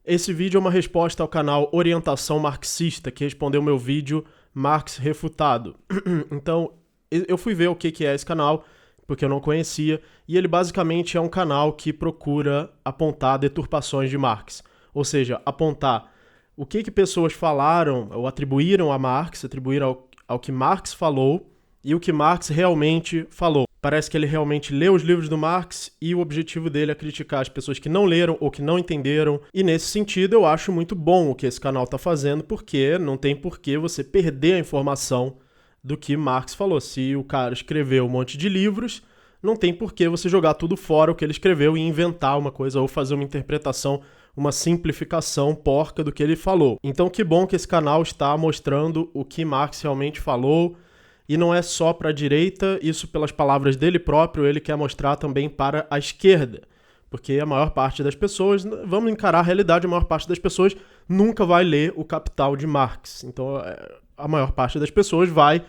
Esse vídeo é uma resposta ao canal Orientação Marxista, que respondeu meu vídeo Marx Refutado. Então, eu fui ver o que é esse canal, porque eu não conhecia, e ele basicamente é um canal que procura apontar deturpações de Marx. Ou seja, apontar o que pessoas falaram ou atribuíram a Marx, atribuíram ao que Marx falou e o que Marx realmente falou. Parece que ele realmente leu os livros do Marx e o objetivo dele é criticar as pessoas que não leram ou que não entenderam. E nesse sentido eu acho muito bom o que esse canal está fazendo, porque não tem por que você perder a informação do que Marx falou. Se o cara escreveu um monte de livros, não tem por que você jogar tudo fora o que ele escreveu e inventar uma coisa ou fazer uma interpretação, uma simplificação porca do que ele falou. Então que bom que esse canal está mostrando o que Marx realmente falou. E não é só para a direita, isso pelas palavras dele próprio, ele quer mostrar também para a esquerda. Porque a maior parte das pessoas, vamos encarar a realidade, a maior parte das pessoas nunca vai ler o Capital de Marx. Então a maior parte das pessoas vai,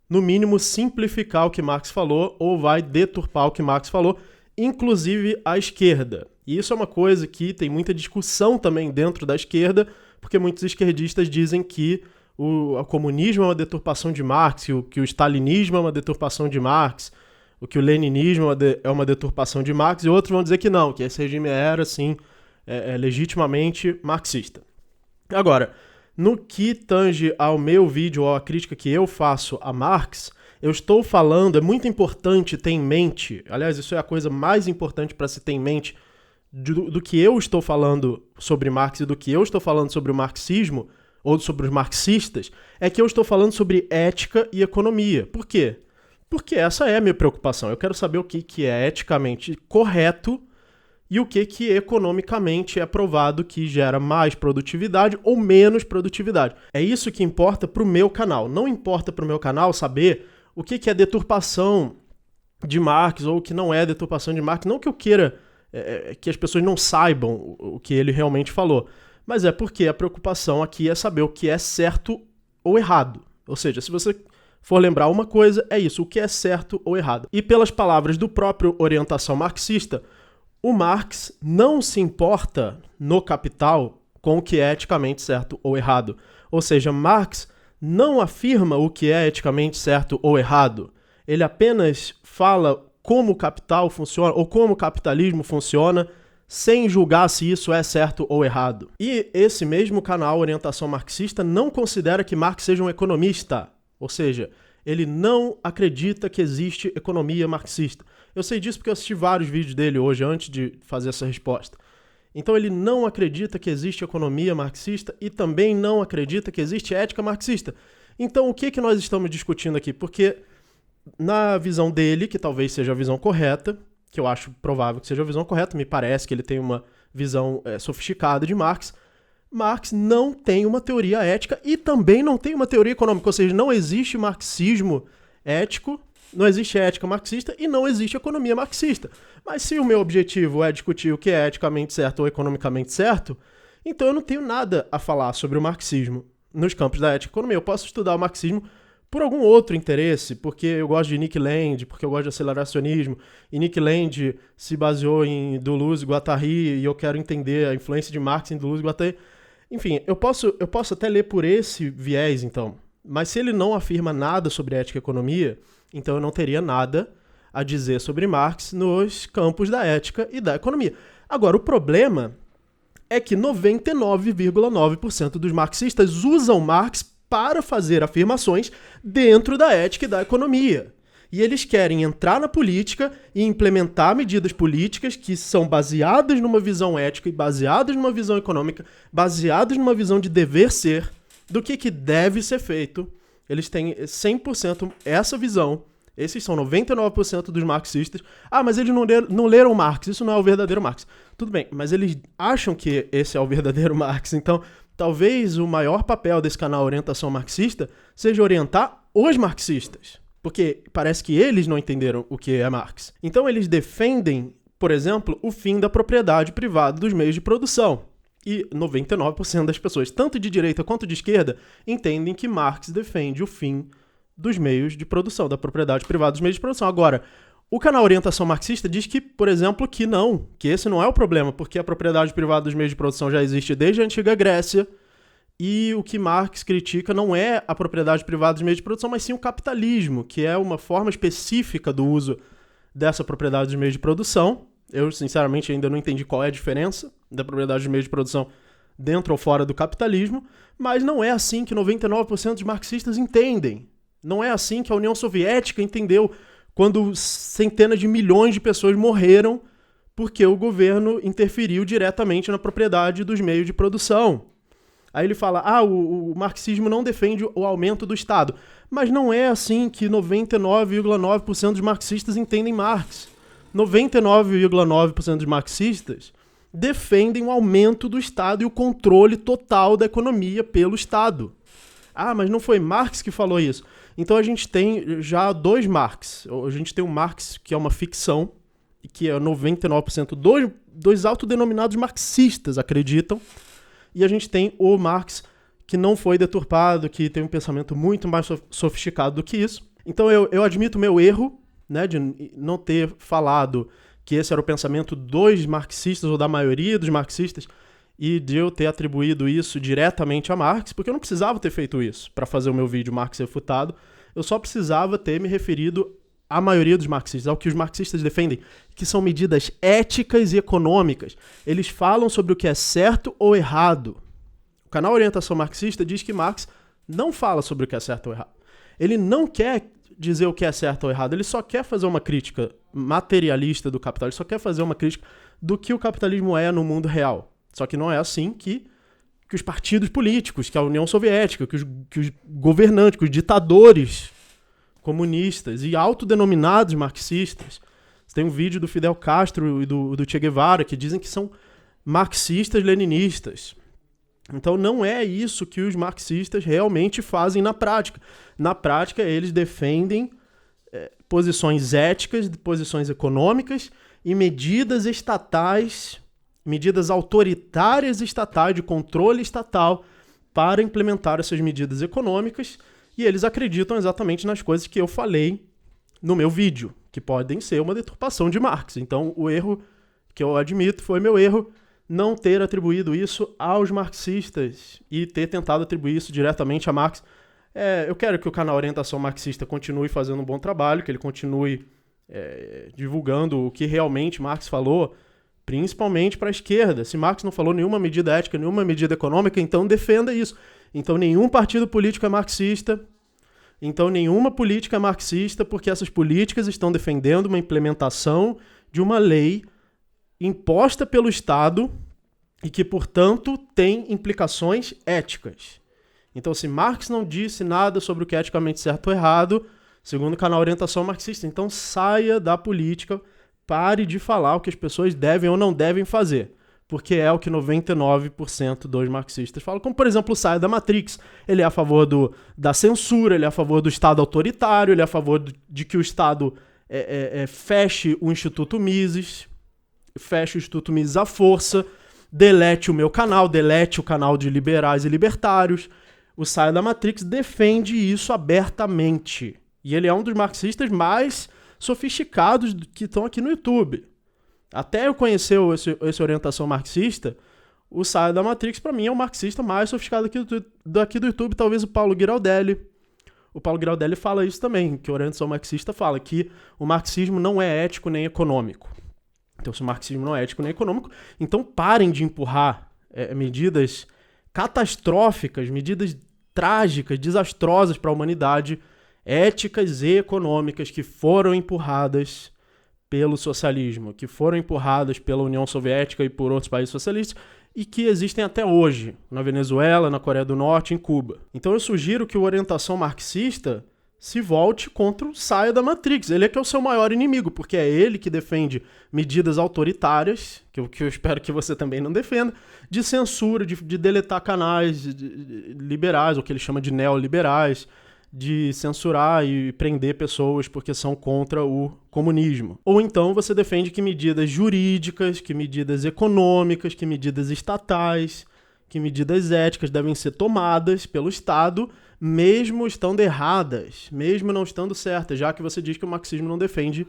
no mínimo, simplificar o que Marx falou ou vai deturpar o que Marx falou, inclusive a esquerda. E isso é uma coisa que tem muita discussão também dentro da esquerda, porque muitos esquerdistas dizem que o comunismo é uma deturpação de Marx, que o stalinismo é uma deturpação de Marx, o que o leninismo é uma deturpação de Marx, e outros vão dizer que não, que esse regime era, sim, legitimamente marxista. Agora, no que tange ao meu vídeo, ou à crítica que eu faço a Marx, eu estou falando, é muito importante ter em mente, aliás, isso é a coisa mais importante para se ter em mente do que eu estou falando sobre Marx e do que eu estou falando sobre o marxismo, ou sobre os marxistas, é que eu estou falando sobre ética e economia. Por quê? Porque essa é a minha preocupação. Eu quero saber o que é eticamente correto e o que economicamente é provado que gera mais produtividade ou menos produtividade. É isso que importa para o meu canal. Não importa para o meu canal saber o que é deturpação de Marx ou o que não é deturpação de Marx. Não que eu queira que as pessoas não saibam o que ele realmente falou, mas é porque a preocupação aqui é saber o que é certo ou errado. Ou seja, se você for lembrar uma coisa, é isso, o que é certo ou errado. E pelas palavras do próprio Orientação Marxista, o Marx não se importa no Capital com o que é eticamente certo ou errado. Ou seja, Marx não afirma o que é eticamente certo ou errado. Ele apenas fala como o capital funciona ou como o capitalismo funciona, sem julgar se isso é certo ou errado. E esse mesmo canal Orientação Marxista não considera que Marx seja um economista, ou seja, ele não acredita que existe economia marxista. Eu sei disso porque eu assisti vários vídeos dele hoje antes de fazer essa resposta. Então ele não acredita que existe economia marxista e também não acredita que existe ética marxista. Então o que nós estamos discutindo aqui? Porque na visão dele, que talvez seja a visão correta, que eu acho provável que seja a visão correta, me parece que ele tem uma visão sofisticada de Marx, Marx não tem uma teoria ética e também não tem uma teoria econômica, ou seja, não existe marxismo ético, não existe ética marxista e não existe economia marxista. Mas se o meu objetivo é discutir o que é eticamente certo ou economicamente certo, então eu não tenho nada a falar sobre o marxismo nos campos da ética e economia. Eu posso estudar o marxismo por algum outro interesse, porque eu gosto de Nick Land, porque eu gosto de aceleracionismo, e Nick Land se baseou em Deleuze e Guattari, e eu quero entender a influência de Marx em Deleuze e Guattari. Enfim, eu posso até ler por esse viés, então, mas se ele não afirma nada sobre ética e economia, então eu não teria nada a dizer sobre Marx nos campos da ética e da economia. Agora, o problema é que 99,9% dos marxistas usam Marx para fazer afirmações dentro da ética e da economia. E eles querem entrar na política e implementar medidas políticas que são baseadas numa visão ética e baseadas numa visão econômica, baseadas numa visão de dever ser, do que deve ser feito. Eles têm 100% essa visão. Esses são 99% dos marxistas. Ah, mas eles não leram Marx, isso não é o verdadeiro Marx. Tudo bem, mas eles acham que esse é o verdadeiro Marx, então talvez o maior papel desse canal Orientação Marxista seja orientar os marxistas, porque parece que eles não entenderam o que é Marx. Então eles defendem, por exemplo, o fim da propriedade privada dos meios de produção. E 99% das pessoas, tanto de direita quanto de esquerda, entendem que Marx defende o fim dos meios de produção, da propriedade privada dos meios de produção. Agora, O canal Orientação Marxista diz que, por exemplo, que não, que esse não é o problema, porque a propriedade privada dos meios de produção já existe desde a antiga Grécia, e o que Marx critica não é a propriedade privada dos meios de produção, mas sim o capitalismo, que é uma forma específica do uso dessa propriedade dos meios de produção. Eu, sinceramente, ainda não entendi qual é a diferença da propriedade dos meios de produção dentro ou fora do capitalismo, mas não é assim que 99% dos marxistas entendem. Não é assim que a União Soviética entendeu quando centenas de milhões de pessoas morreram porque o governo interferiu diretamente na propriedade dos meios de produção. Aí ele fala, o marxismo não defende o aumento do Estado. Mas não é assim que 99,9% dos marxistas entendem Marx. 99,9% dos marxistas defendem o aumento do Estado e o controle total da economia pelo Estado. Mas não foi Marx que falou isso. Então a gente tem já dois Marx. A gente tem um Marx que é uma ficção, e que é 99% dos autodenominados marxistas acreditam, e a gente tem o Marx que não foi deturpado, que tem um pensamento muito mais sofisticado do que isso. Então eu admito meu erro, né, de não ter falado que esse era o pensamento dos marxistas, ou da maioria dos marxistas, e de eu ter atribuído isso diretamente a Marx, porque eu não precisava ter feito isso para fazer o meu vídeo Marx Refutado, eu só precisava ter me referido à maioria dos marxistas, ao que os marxistas defendem, que são medidas éticas e econômicas. Eles falam sobre o que é certo ou errado. O canal Orientação Marxista diz que Marx não fala sobre o que é certo ou errado. Ele não quer dizer o que é certo ou errado, ele só quer fazer uma crítica materialista do capital, ele só quer fazer uma crítica do que o capitalismo é no mundo real. Só que não é assim que os partidos políticos, que a União Soviética, que os governantes, que os ditadores comunistas e autodenominados marxistas. Você tem um vídeo do Fidel Castro e do Che Guevara que dizem que são marxistas-leninistas. Então não é isso que os marxistas realmente fazem na prática. Na prática, eles defendem posições éticas, posições econômicas e medidas estatais, medidas autoritárias estatais, de controle estatal, para implementar essas medidas econômicas, e eles acreditam exatamente nas coisas que eu falei no meu vídeo, que podem ser uma deturpação de Marx. Então, o erro que eu admito foi meu erro não ter atribuído isso aos marxistas e ter tentado atribuir isso diretamente a Marx. Eu quero que o canal Orientação Marxista continue fazendo um bom trabalho, que ele continue divulgando o que realmente Marx falou, principalmente para a esquerda. Se Marx não falou nenhuma medida ética, nenhuma medida econômica, então defenda isso. Então nenhum partido político é marxista, então nenhuma política é marxista, porque essas políticas estão defendendo uma implementação de uma lei imposta pelo Estado e que, portanto, tem implicações éticas. Então, se Marx não disse nada sobre o que é eticamente certo ou errado, segundo o canal Orientação Marxista, então saia da política, pare de falar o que as pessoas devem ou não devem fazer, porque é o que 99% dos marxistas falam. Como, por exemplo, saia da Matrix. Ele é a favor da censura, ele é a favor do Estado autoritário, ele é a favor de que o Estado feche o Instituto Mises, feche o Instituto Mises à força, delete o meu canal, delete o canal de liberais e libertários. O Saia da Matrix defende isso abertamente. E ele é um dos marxistas mais sofisticados que estão aqui no YouTube. Até eu conhecer essa orientação marxista, o Saia da Matrix, para mim, é o marxista mais sofisticado daqui do YouTube, talvez o Paulo Giraldelli. O Paulo Giraldelli fala isso também, que a orientação marxista fala que o marxismo não é ético nem econômico. Então, se o marxismo não é ético nem econômico, então parem de empurrar medidas catastróficas, medidas trágicas, desastrosas para a humanidade, éticas e econômicas que foram empurradas pelo socialismo, que foram empurradas pela União Soviética e por outros países socialistas e que existem até hoje, na Venezuela, na Coreia do Norte, em Cuba. Então eu sugiro que a orientação marxista se volte contra o Saia da Matrix. Ele é que é o seu maior inimigo, porque é ele que defende medidas autoritárias, que eu espero que você também não defenda, de censura, de deletar canais liberais, ou que ele chama de neoliberais, de censurar e prender pessoas porque são contra o comunismo. Ou então você defende que medidas jurídicas, que medidas econômicas, que medidas estatais, que medidas éticas devem ser tomadas pelo Estado, mesmo estando erradas, mesmo não estando certas, já que você diz que o marxismo não defende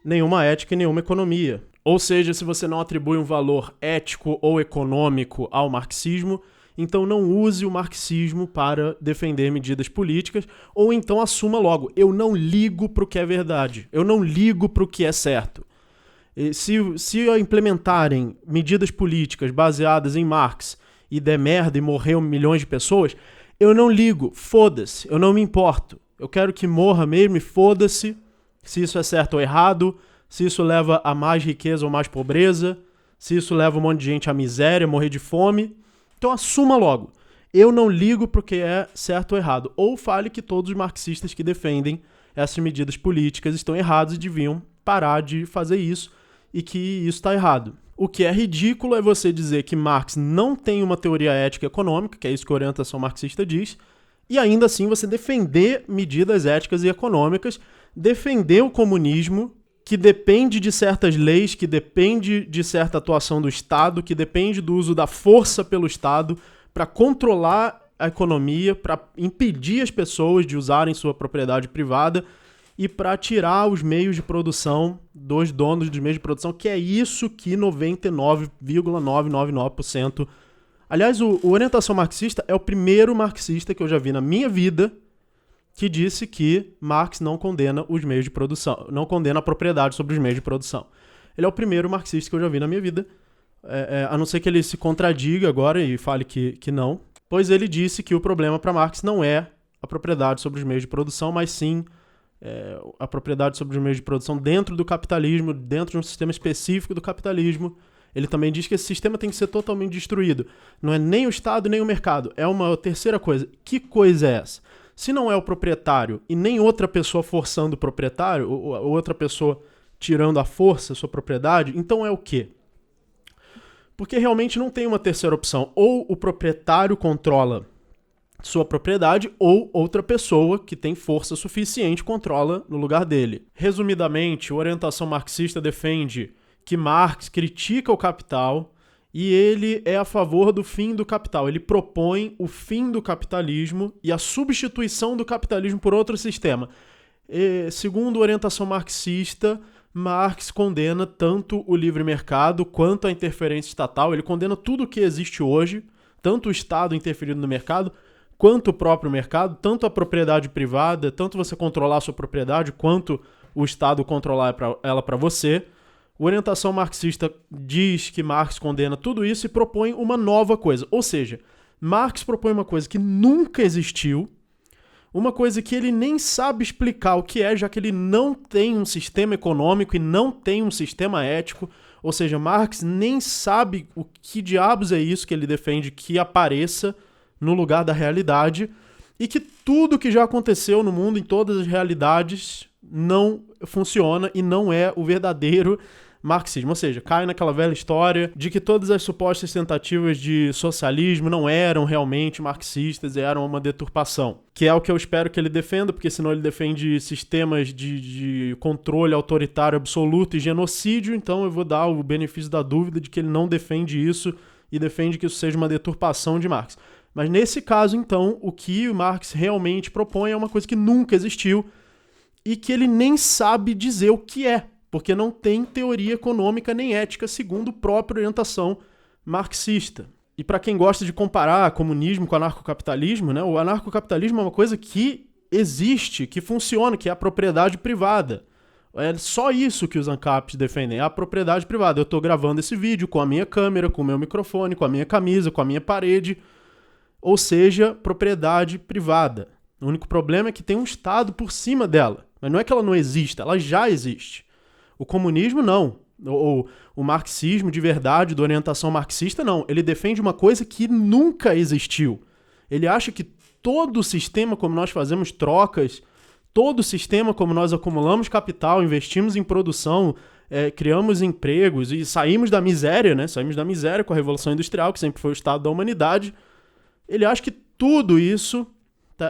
nenhuma ética e nenhuma economia. Ou seja, se você não atribui um valor ético ou econômico ao marxismo, então não use o marxismo para defender medidas políticas, ou então assuma logo, eu não ligo para o que é verdade, eu não ligo para o que é certo. Se implementarem medidas políticas baseadas em Marx e der merda e morrer milhões de pessoas, eu não ligo, foda-se, eu não me importo. Eu quero que morra mesmo e foda-se se isso é certo ou errado, se isso leva a mais riqueza ou mais pobreza, se isso leva um monte de gente à miséria, morrer de fome. Então assuma logo, eu não ligo para o que é certo ou errado. Ou fale que todos os marxistas que defendem essas medidas políticas estão errados e deviam parar de fazer isso e que isso está errado. O que é ridículo é você dizer que Marx não tem uma teoria ética e econômica, que é isso que a orientação marxista diz, e ainda assim você defender medidas éticas e econômicas, defender o comunismo, que depende de certas leis, que depende de certa atuação do Estado, que depende do uso da força pelo Estado para controlar a economia, para impedir as pessoas de usarem sua propriedade privada e para tirar os meios de produção dos donos dos meios de produção, que é isso que 99,999%... Aliás, o Orientação Marxista é o primeiro marxista que eu já vi na minha vida que disse que Marx não condena os meios de produção, não condena a propriedade sobre os meios de produção. Ele é o primeiro marxista que eu já vi na minha vida, a não ser que ele se contradiga agora e fale que não, pois ele disse que o problema para Marx não é a propriedade sobre os meios de produção, mas sim a propriedade sobre os meios de produção dentro do capitalismo, dentro de um sistema específico do capitalismo. Ele também diz que esse sistema tem que ser totalmente destruído. Não é nem o Estado, nem o mercado. É uma terceira coisa. Que coisa é essa? Se não é o proprietário e nem outra pessoa forçando o proprietário, ou outra pessoa tirando à força a sua propriedade, então é o quê? Porque realmente não tem uma terceira opção. Ou o proprietário controla sua propriedade, ou outra pessoa que tem força suficiente controla no lugar dele. Resumidamente, a orientação marxista defende que Marx critica o capital e ele é a favor do fim do capital. Ele propõe o fim do capitalismo e a substituição do capitalismo por outro sistema. Segundo a orientação marxista, Marx condena tanto o livre mercado quanto a interferência estatal. Ele condena tudo o que existe hoje, tanto o Estado interferindo no mercado, quanto o próprio mercado, tanto a propriedade privada, tanto você controlar a sua propriedade, quanto o Estado controlar ela para você. A orientação marxista diz que Marx condena tudo isso e propõe uma nova coisa. Ou seja, Marx propõe uma coisa que nunca existiu, uma coisa que ele nem sabe explicar o que é, já que ele não tem um sistema econômico e não tem um sistema ético. Ou seja, Marx nem sabe o que diabos é isso que ele defende que apareça no lugar da realidade e que tudo que já aconteceu no mundo, em todas as realidades, não funciona e não é o verdadeiro marxismo. Ou seja, cai naquela velha história de que todas as supostas tentativas de socialismo não eram realmente marxistas e eram uma deturpação. Que é o que eu espero que ele defenda, porque senão ele defende sistemas de controle autoritário absoluto e genocídio, então eu vou dar o benefício da dúvida de que ele não defende isso e defende que isso seja uma deturpação de Marx. Mas nesse caso, então, o que o Marx realmente propõe é uma coisa que nunca existiu e que ele nem sabe dizer o que é, porque não tem teoria econômica nem ética segundo a própria orientação marxista. E para quem gosta de comparar comunismo com anarcocapitalismo, né, o anarcocapitalismo é uma coisa que existe, que funciona, que é a propriedade privada. É só isso que os ANCAPs defendem, é a propriedade privada. Eu estou gravando esse vídeo com a minha câmera, com o meu microfone, com a minha camisa, com a minha parede, ou seja, propriedade privada. O único problema é que tem um Estado por cima dela. Mas não é que ela não exista, ela já existe. O comunismo, não. Ou o marxismo de verdade, da orientação marxista, não. Ele defende uma coisa que nunca existiu. Ele acha que todo o sistema como nós fazemos trocas, todo o sistema como nós acumulamos capital, investimos em produção, criamos empregos e saímos da miséria, né? Saímos da miséria com a Revolução Industrial, que sempre foi o estado da humanidade. Ele acha que tudo isso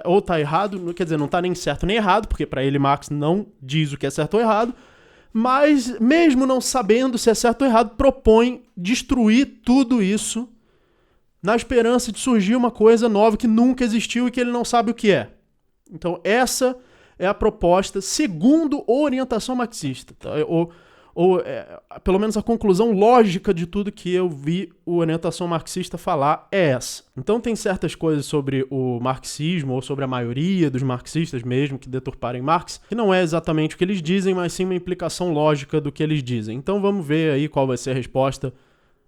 ou tá errado, quer dizer, não tá nem certo nem errado, porque para ele Marx não diz o que é certo ou errado, mas mesmo não sabendo se é certo ou errado, propõe destruir tudo isso na esperança de surgir uma coisa nova que nunca existiu e que ele não sabe o que é. Então essa é a proposta segundo a orientação marxista, tá? Pelo menos a conclusão lógica de tudo que eu vi a orientação marxista falar é essa. Então tem certas coisas sobre o marxismo, ou sobre a maioria dos marxistas mesmo, que deturparem Marx, que não é exatamente o que eles dizem, mas sim uma implicação lógica do que eles dizem. Então vamos ver aí qual vai ser a resposta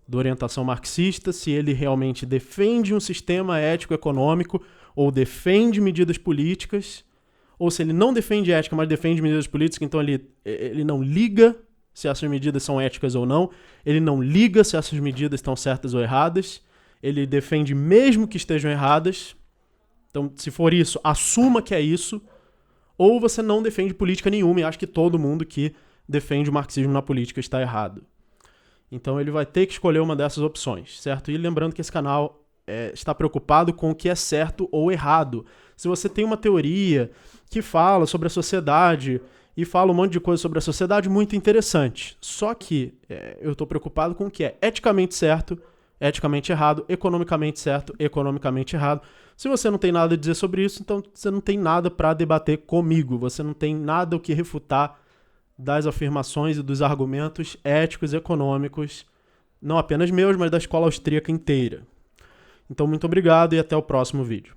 da orientação marxista, se ele realmente defende um sistema ético-econômico, ou defende medidas políticas, ou se ele não defende ética, mas defende medidas políticas, então ele não liga se essas medidas são éticas ou não, ele não liga se essas medidas estão certas ou erradas, ele defende mesmo que estejam erradas. Então, se for isso, assuma que é isso, ou você não defende política nenhuma e acha que todo mundo que defende o marxismo na política está errado. Então ele vai ter que escolher uma dessas opções, certo? E lembrando que esse canal está preocupado com o que é certo ou errado. Se você tem uma teoria que fala sobre a sociedade e fala um monte de coisa sobre a sociedade, muito interessante. Só que eu estou preocupado com o que é eticamente certo, eticamente errado, economicamente certo, economicamente errado. Se você não tem nada a dizer sobre isso, então você não tem nada para debater comigo. Você não tem nada o que refutar das afirmações e dos argumentos éticos e econômicos, não apenas meus, mas da escola austríaca inteira. Então, muito obrigado e até o próximo vídeo.